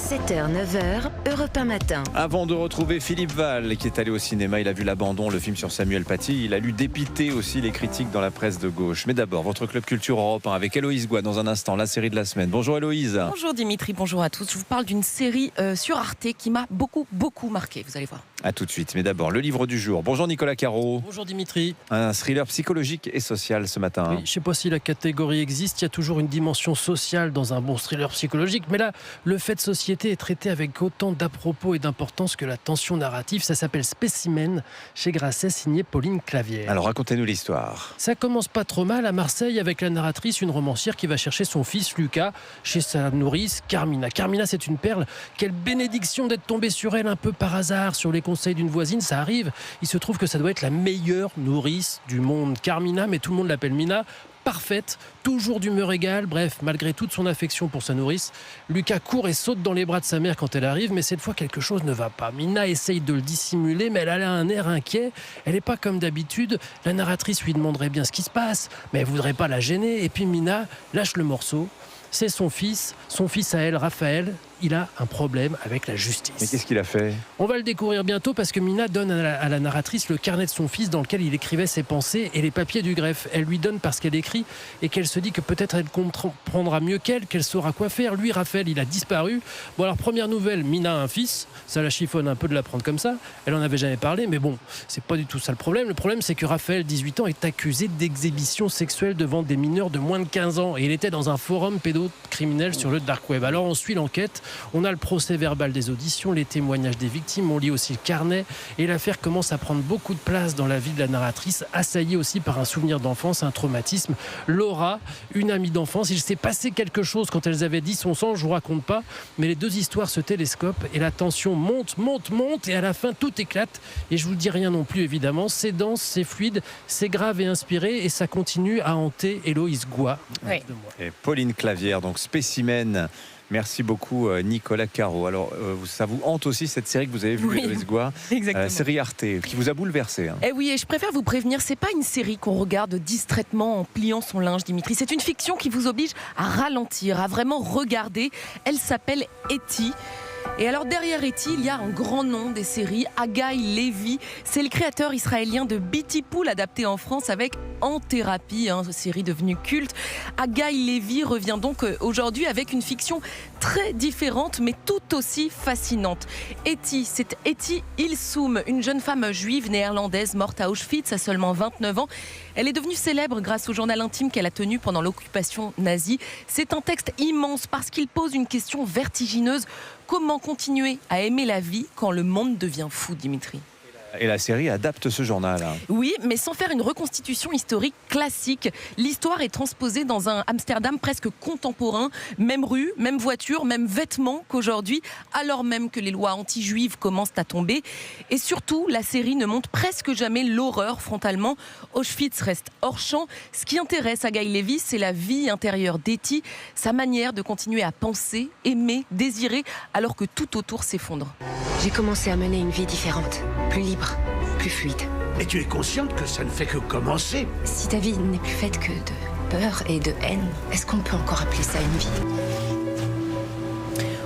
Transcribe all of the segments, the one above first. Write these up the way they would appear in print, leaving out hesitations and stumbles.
7h, 9h, Europe 1 matin. Avant de retrouver Philippe Val, qui est allé au cinéma, il a vu L'Abandon, le film sur Samuel Paty. Il a lu dépiter aussi les critiques dans la presse de gauche. Mais d'abord, votre Club Culture Europe 1 avec Héloïse Goua dans un instant, la série de la semaine. Bonjour Héloïse. Bonjour Dimitri, bonjour à tous. Je vous parle d'une série sur Arte qui m'a beaucoup marqué, vous allez voir. A tout de suite, mais d'abord, le livre du jour. Bonjour Nicolas Caro. Bonjour Dimitri. Un thriller psychologique et social ce matin. Oui, je ne sais pas si la catégorie existe, il y a toujours une dimension sociale dans un bon thriller psychologique, mais là, le fait de société est traité avec autant d'à-propos et d'importance que la tension narrative. Ça s'appelle Spécimen, chez Grasset, signé Pauline Clavière. Alors racontez-nous l'histoire. Ça commence pas trop mal à Marseille avec la narratrice, une romancière qui va chercher son fils Lucas chez sa nourrice Carmina. Carmina, c'est une perle. Quelle bénédiction d'être tombée sur elle un peu par hasard, sur les conseils d'une voisine, ça arrive. Il se trouve que ça doit être la meilleure nourrice du monde. Carmina, mais tout le monde l'appelle Mina. Parfaite, toujours d'humeur égale, bref, malgré toute son affection pour sa nourrice, Lucas court et saute dans les bras de sa mère quand elle arrive, mais cette fois quelque chose ne va pas. Mina essaye de le dissimuler, mais elle a un air inquiet, elle n'est pas comme d'habitude, la narratrice lui demanderait bien ce qui se passe, mais elle voudrait pas la gêner, et puis Mina lâche le morceau. C'est son fils à elle, Raphaël, il a un problème avec la justice. Mais qu'est-ce qu'il a fait ? On va le découvrir bientôt parce que Mina donne à la narratrice le carnet de son fils dans lequel il écrivait ses pensées et les papiers du greffe. Elle lui donne parce qu'elle écrit et qu'elle se dit que peut-être elle comprendra mieux qu'elle saura quoi faire. Lui, Raphaël, il a disparu. Bon alors, première nouvelle, Mina a un fils. Ça la chiffonne un peu de l'apprendre comme ça. Elle en avait jamais parlé, mais bon, c'est pas du tout ça le problème. Le problème, c'est que Raphaël, 18 ans, est accusé d'exhibition sexuelle devant des mineurs de moins de 15 ans. Et il était dans un forum pédocriminel sur le dark web. Alors on suit l'enquête. On a le procès verbal des auditions, les témoignages des victimes, on lit aussi le carnet et l'affaire commence à prendre beaucoup de place dans la vie de la narratrice, assaillie aussi par un souvenir d'enfance, un traumatisme. Laura, une amie d'enfance, il s'est passé quelque chose quand elles avaient 10-11 ans, je vous raconte pas, mais les deux histoires se télescopent et la tension monte et à la fin tout éclate et je vous dis rien non plus évidemment, c'est dense, c'est fluide, c'est grave et inspiré et ça continue à hanter Héloïse Goua. Oui. Et Pauline Clavière, donc Spécimen. Merci beaucoup Nicolas Caro. Alors ça vous hante aussi cette série que vous avez vue, Oui, Héloïse Goua, série Arte, qui vous a bouleversé. Eh oui, et je préfère vous prévenir, c'est pas une série qu'on regarde distraitement en pliant son linge, Dimitri. C'est une fiction qui vous oblige à ralentir, à vraiment regarder. Elle s'appelle E.T. Et alors derrière E.T., il y a un grand nom des séries, Haggai Levy. C'est le créateur israélien de Beauty Pool, adapté en France avec En Thérapie, série devenue culte. Haggai Levy revient donc aujourd'hui avec une fiction très différente, mais tout aussi fascinante. E.T., c'est E.T. Ilsoum, une jeune femme juive néerlandaise morte à Auschwitz à seulement 29 ans. Elle est devenue célèbre grâce au journal intime qu'elle a tenu pendant l'occupation nazie. C'est un texte immense parce qu'il pose une question vertigineuse. Comment continuer à aimer la vie quand le monde devient fou, Dimitri ? Et la série adapte ce journal. Oui, mais sans faire une reconstitution historique classique. L'histoire est transposée dans un Amsterdam presque contemporain. Même rue, même voiture, même vêtements qu'aujourd'hui, alors même que les lois anti-juives commencent à tomber. Et surtout, la série ne montre presque jamais l'horreur frontalement. Auschwitz reste hors champ. Ce qui intéresse Haggai Levy, c'est la vie intérieure d'E.T., sa manière de continuer à penser, aimer, désirer, alors que tout autour s'effondre. J'ai commencé à mener une vie différente, plus libre, plus fluide. Et tu es consciente que ça ne fait que commencer. Si ta vie n'est plus faite que de peur et de haine, est-ce qu'on peut encore appeler ça une vie ?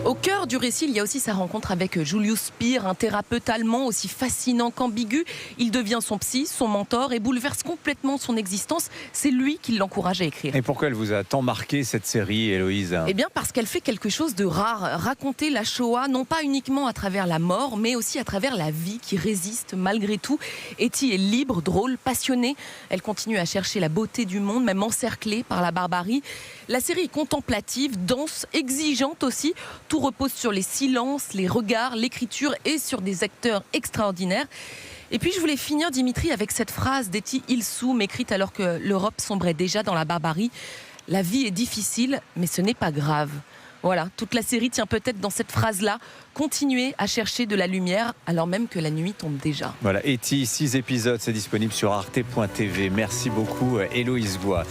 Au cœur du récit, il y a aussi sa rencontre avec Julius Speer, un thérapeute allemand aussi fascinant qu'ambigu. Il devient son psy, son mentor et bouleverse complètement son existence. C'est lui qui l'encourage à écrire. Et pourquoi elle vous a tant marqué cette série, Héloïse ? Eh bien parce qu'elle fait quelque chose de rare. Raconter la Shoah, non pas uniquement à travers la mort, mais aussi à travers la vie qui résiste malgré tout. E.T. est libre, drôle, passionnée. Elle continue à chercher la beauté du monde, même encerclée par la barbarie. La série est contemplative, dense, exigeante aussi. Tout repose sur les silences, les regards, l'écriture et sur des acteurs extraordinaires. Et puis je voulais finir, Dimitri, avec cette phrase d'E.T. Ilsoum, écrite alors que l'Europe sombrait déjà dans la barbarie. La vie est difficile, mais ce n'est pas grave. Voilà, toute la série tient peut-être dans cette phrase-là. Continuez à chercher de la lumière alors même que la nuit tombe déjà. Voilà, E.T., 6 épisodes, c'est disponible sur arte.tv. Merci beaucoup Héloïse Goua.